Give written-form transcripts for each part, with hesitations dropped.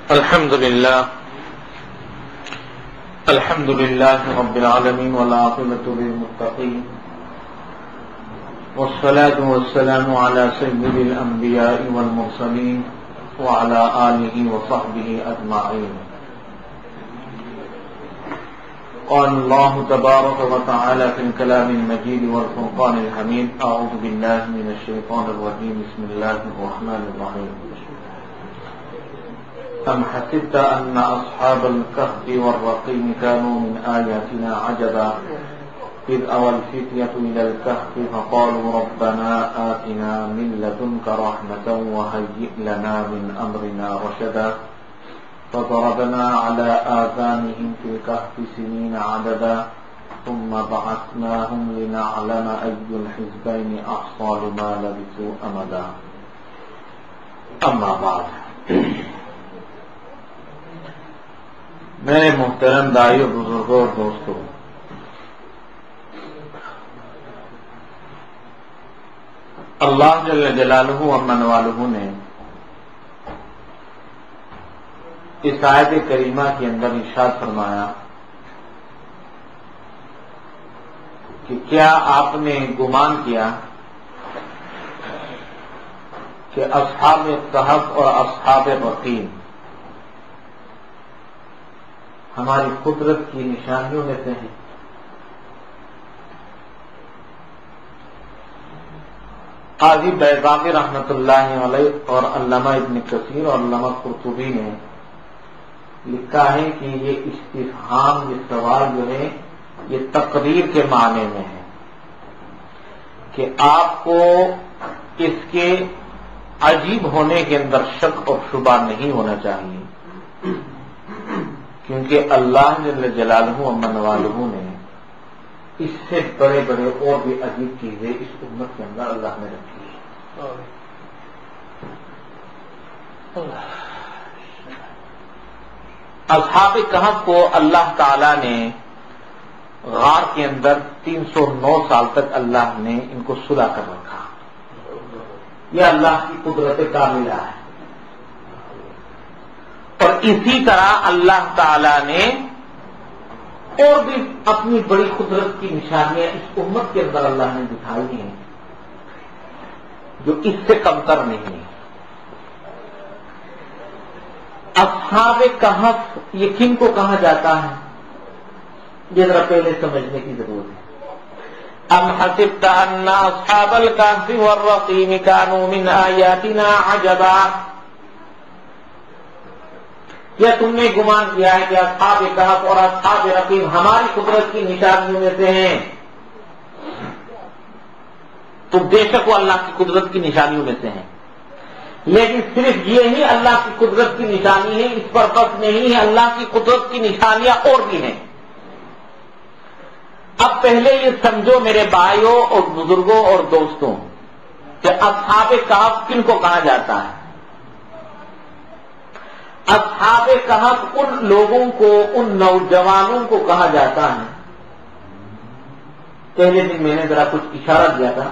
الحمد لله رب العالمين والعاقبة للمتقين والصلاة والسلام على سيد الأنبياء والمرسلين وعلى آله وصحبه أجمعين. قال الله تبارك وتعالى في الكلام المجيد والفرقان الحميد: أعوذ بالله من الشيطان الرجيم. بسم الله الرحمن الرحيم. أم حسبت أن أصحاب الكهف والرقيم كانوا من آياتنا عجبا إذ أوى الفتية إلى الكهف فقالوا ربنا آتنا من لدنك رحمة وهيئ لنا من أمرنا رشدا فضربنا على آذانهم في الكهف سنين عددا ثم بعثناهم لنعلم أي الحزبين أحصى لما لبثوا أمدا. أما بعد، میرے محترم داعیوں، بزرگوں اور دوستوں، اللہ جل جلالہ ومن والہ نے اس آیت کریمہ کے اندر ارشاد فرمایا کہ کیا آپ نے گمان کیا کہ اصحاب کہف اور اصحاب رقیم ہماری قدرت کی نشانیوں میں سے ہیں؟ قاضی بیضاوی رحمۃ اللہ علیہ اور علامہ ابن کثیر اور علامہ قرطبی نے لکھا ہے کہ یہ استفہام، یہ سوال جو ہے یہ تقریر کے معنی میں ہے کہ آپ کو اس کے عجیب ہونے کے اندر شک اور شبہ نہیں ہونا چاہیے، کیونکہ اللہ جل جلالہ ومن والہ نے اس سے بڑے بڑے اور بھی عجیب چیزیں اس امت کے اندر اللہ نے رکھی ہے. اصحاب کہف کو اللہ تعالی نے غار کے اندر 309 سال تک اللہ نے ان کو سلا کر رکھا. یہ اللہ کی قدرت کاملہ ہے. اور اسی طرح اللہ تعالی نے اور بھی اپنی بڑی قدرت کی نشانیاں اس امت کے اندر اللہ نے دکھائی ہیں جو اس سے کم تر نہیں ہے. اصحاب کہف یہ کن کو کہا جاتا ہے، یہ ذرا پہلے سمجھنے کی ضرورت ہے. ام حسبت ان اصحاب الکہف والرقیم كانوا من آیاتنا عجبا، یا تم نے گمان کیا ہے کہ اصحاب کہف اور اصحاب رقیم ہماری قدرت کی نشانیوں میں سے ہیں؟ تو بے شک وہ اللہ کی قدرت کی نشانیوں میں سے ہیں، لیکن صرف یہ ہی اللہ کی قدرت کی نشانی ہے، اس پر بس نہیں ہے، اللہ کی قدرت کی نشانیاں اور بھی ہیں. اب پہلے یہ سمجھو میرے بھائیوں اور بزرگوں اور دوستوں کہ اصحاب کہف کن کو کہا جاتا ہے. اصحاب کہف ان لوگوں کو، ان نوجوانوں کو کہا جاتا ہے. پہلے دن میں نے ذرا کچھ اشارہ دیا تھا،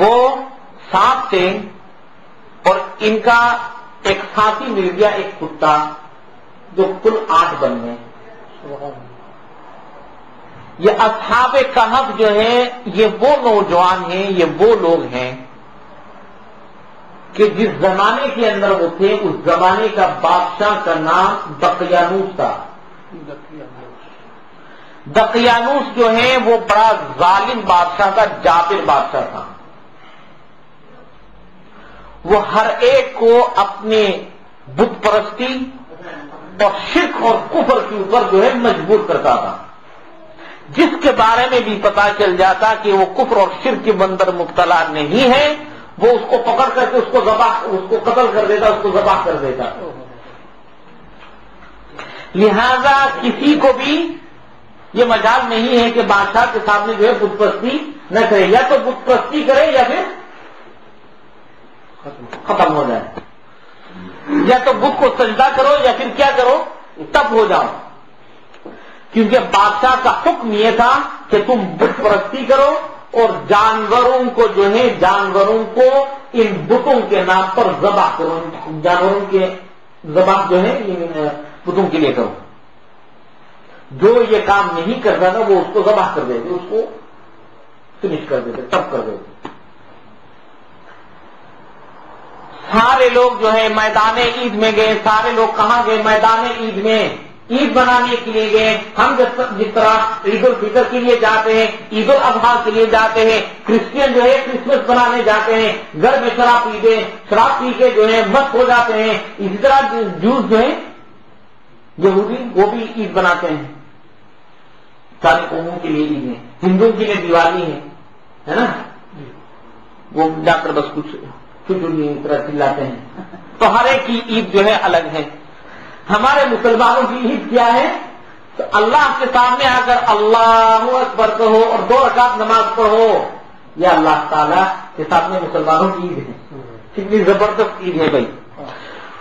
وہ 7 تھے اور ان کا ایک ساتھی مل گیا، ایک کتا، جو کل 8 بن گئے. یہ اصحاب کہف جو ہے یہ وہ نوجوان ہیں، یہ وہ لوگ ہیں کہ جس زمانے کے اندر وہ تھے اس زمانے کا بادشاہ کا نام دقیانوس تھا. دقیانوس جو ہے وہ بڑا ظالم بادشاہ تھا، جابر بادشاہ تھا. وہ ہر ایک کو اپنے بت پرستی اور شرک اور کفر کے اوپر جو ہے مجبور کرتا تھا. جس کے بارے میں بھی پتا چل جاتا کہ وہ کفر اور شرک کے اندر مبتلا نہیں ہے، وہ اس کو پکڑ کر کے اس کو قتل کر دیتا، اس کو ذبح کر دیتا. لہذا کسی کو بھی یہ مجال نہیں ہے کہ بادشاہ کے سامنے جو ہے بت پرستی نہ کرے، یا تو بت پرستی کرے یا پھر ختم ہو جائے، یا تو بت کو سجدہ کرو یا پھر کیا کرو، تب ہو جاؤ. کیونکہ بادشاہ کا حکم یہ تھا کہ تم بت پرستی کرو اور جانوروں کو جو ہے، جانوروں کو ان بتوں کے نام پر ذبح کرو، جانوروں کے ذبح جو ہے بتوں کے لیے کرو. جو یہ کام نہیں کرتا تھا وہ اس کو ذبح کر دیتے, اس کو فنش کر دیتے, تب کر دیتے. سارے لوگ جو ہے میدان عید میں گئے. سارے لوگ کہاں گئے؟ میدان عید میں عید منانے کے لیے گئے. ہم جس طرح عید الفطر کے لیے جاتے ہیں, عید الاضحیٰ کے لیے جاتے ہیں, کرسچین جو ہے کرسمس منانے جاتے ہیں, گھر میں شراب پی کے جو ہے مست ہو جاتے ہیں. اسی طرح جوس جو ہے یہودی وہ بھی عید بناتے ہیں. سارے قوموں کے لیے عید ہے, ہندوؤں کے لیے دیوالی ہے نا, وہ جا کر بس کچھ چٹنی طرح چلاتے ہیں. تو ہر ایک کی عید جو ہے الگ ہے. ہمارے مسلمانوں کی عید کیا ہے؟ تو اللہ کے سامنے آ کر اللہ اکبر کہو اور 2 رکعت نماز پڑھو. یہ اللہ تعالیٰ کے سامنے مسلمانوں کی عید ہے. کتنی زبردست عید ہے بھائی.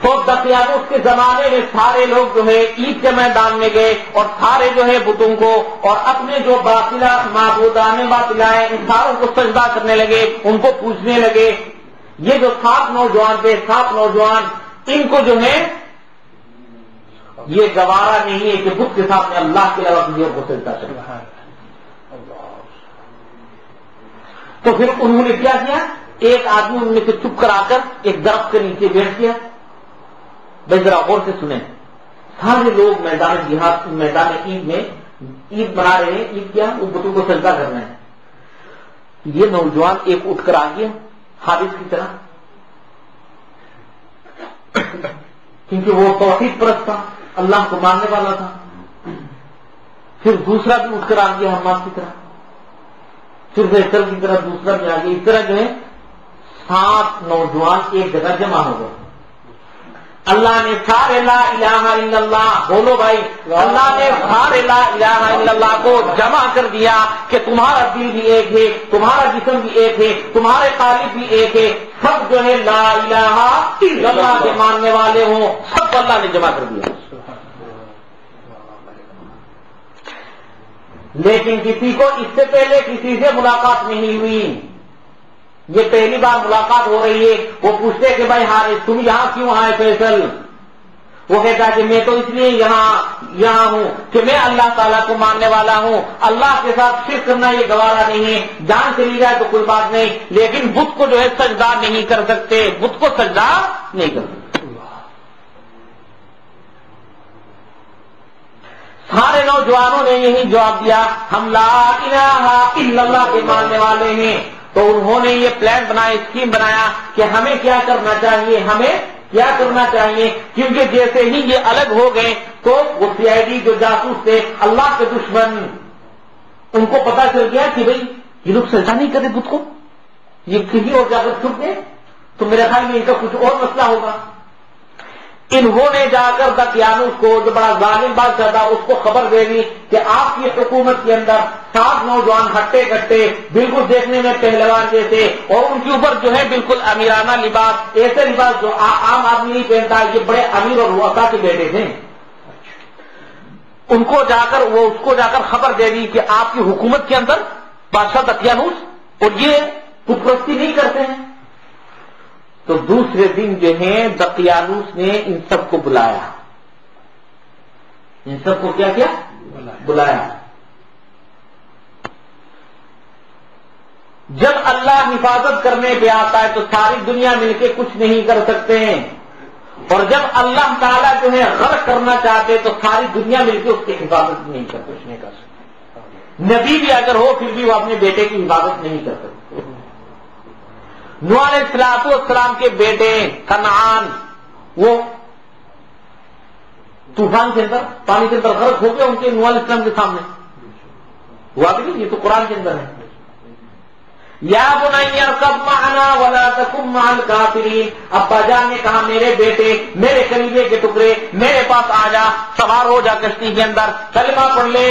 تو دقیانوس کے زمانے میں سارے لوگ جو ہے عید کے میدان میں گئے اور سارے جو ہے بتوں کو اور اپنے جو باطلا معبودان باطلائے ان ساروں کو سجدہ کرنے لگے, ان کو پوجنے لگے. یہ جو 7 نوجوان تھے, 7 نوجوان, ان کو جو ہے یہ گوارا نہیں ہے کہ بت کے سامنے اللہ کے علاوہ کسی کو سجدہ کرے. تو پھر انہوں نے کیا کیا؟ ایک آدمی ان میں سے چپ کرا کر ایک درخت کے نیچے بیٹھ گیا. بھائی ذرا غور سے سنیں. سارے لوگ میدان جہاد میدان عید میں عید منا رہے ہیں. عید کیا؟ وہ بتوں کو سجدہ کرنا ہے. یہ نوجوان ایک اٹھ کر آ گیا حافظ کی طرح, کیونکہ وہ توحید پرست تھا, اللہ کو ماننے والا تھا. پھر دوسرا بھی اٹھ کر آ گیا حماد کی طرح, پھر بہتر کی طرح دوسرا بھی آ گیا. اس طرح جو ہے 7 نوجوان ایک جگہ جمع ہو گئے. اللہ نے سارے لا الہ الا اللہ, بولو بھائی, اللہ نے سارے لا الہ الا اللہ کو جمع کر دیا کہ تمہارا دل بھی ایک ہے, تمہارا جسم بھی ایک ہے, تمہارے خالق بھی ایک ہے. سب جو ہے لا الہ الا اللہ کے ماننے والے ہوں, سب اللہ نے جمع کر دیا. لیکن کسی کو اس سے پہلے کسی سے ملاقات نہیں ہوئی. یہ پہلی بار ملاقات ہو رہی ہے. وہ پوچھتے کہ بھائی حارث تم یہاں کیوں آئے فیصل؟ وہ کہتا ہے کہ میں تو اس لیے یہاں ہوں کہ میں اللہ تعالیٰ کو ماننے والا ہوں. اللہ کے ساتھ شرک کرنا یہ گوارا نہیں ہے. جان چلی جائے تو کوئی بات نہیں, لیکن بت کو جو ہے سجدہ نہیں کر سکتے, بت کو سجدہ نہیں کر سکتے. سارے نوجوانوں نے یہی جواب دیا, ہم لا الہ الا اللہ کے ماننے والے ہیں. تو انہوں نے یہ پلان بنایا, اسکیم بنایا کہ ہمیں کیا کرنا چاہیے, ہمیں کیا کرنا چاہیے. کیونکہ جیسے ہی یہ الگ ہو گئے تو وہ CID جو جاسوس تھے, اللہ کے دشمن, ان کو پتا چل گیا کہ بھائی یہ لوگ سجدہ نہیں کرتے بت کو, یہ کہیں اور جا کر چھپ گئے, تو میرے خیال میں ان کا کچھ اور مسئلہ ہوگا. انہوں نے جا کر دقیانوس کو, جو بڑا ظالم بادشاہ تھا, اس کو خبر دے دی کہ آپ کی حکومت کے اندر 7 نوجوان ہٹے کٹے بالکل دیکھنے میں پہلوان جیسے, اور ان کے اوپر جو ہے بالکل امیرانہ لباس, ایسے لباس جو عام آدمی نہیں پہنتا, یہ بڑے امیر اور رؤسا کے بیٹے تھے. ان کو جا کر اس کو جا کر خبر دے دی کہ آپ کی حکومت کے اندر بادشاہ دقیانوس اور یہ بت پرستی نہیں کرتے ہیں. تو دوسرے دن جو ہے دقیانوس نے ان سب کو بلایا. ان سب کو کیا کیا بلایا. جب اللہ حفاظت کرنے پہ آتا ہے تو ساری دنیا مل کے کچھ نہیں کر سکتے ہیں, اور جب اللہ تعالیٰ جو ہے غرق کرنا چاہتے تو ساری دنیا مل کے اس کی حفاظت نہیں کر سکتے. نبی بھی اگر ہو پھر بھی وہ اپنے بیٹے کی حفاظت نہیں کر سکتے. نوح علیہ السلام کے بیٹے کنعان, وہ طوفان کے اندر پانی کے اندر غرق ہو گئے, ان کے نوح علیہ السلام کے سامنے ہوا بھی نہیں. یہ تو قرآن کے اندر ہے. یا بنی ارکب معنا ولا تکن مع الکافرین, ابا جان نے کہا میرے بیٹے, میرے کلیجے کے ٹکڑے, میرے پاس آ جا, سوار ہو جا کشتی کے اندر, کلمہ پڑھ لے,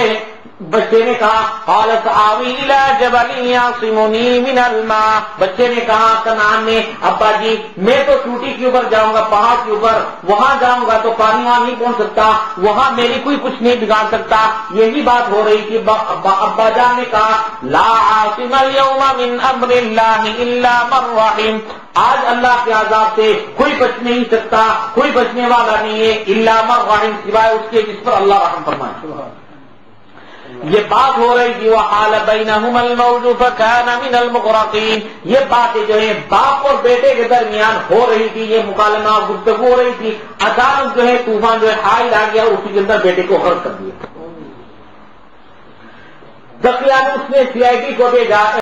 بچے نے کہا قالت آوی الی جبل یعصمنی من الماء، بچے نے کہا کنعان نے ابا جی میں تو چوٹی کے اوپر جاؤں گا، پہاڑ کے اوپر، وہاں جاؤں گا تو پانی وہاں نہیں پہنچ سکتا، وہاں میری کوئی کچھ نہیں بگاڑ سکتا۔ یہی بات ہو رہی تھی، ابا جان نے کہا لا عاصم اليوم من امر اللہ الا من رحم، آج اللہ کے عذاب سے کوئی بچ نہیں سکتا، کوئی بچنے والا نہیں ہے الا من رحم، سوائے اس کے جس پر اللہ رحم فرمائے۔ یہ بات ہو رہی تھی وحال بینہما الموج فکان من المغرقین، یہ باتیں جو ہے باپ اور بیٹے کے درمیان ہو رہی تھی، یہ مکالمہ اور گفتگو ہو رہی تھی، اچانک جو ہے طوفان جو ہے حائل آ گیا اور اسی کے اندر بیٹے کو غرق کر دیا۔ دقیانوس نے CID کو بھیجا،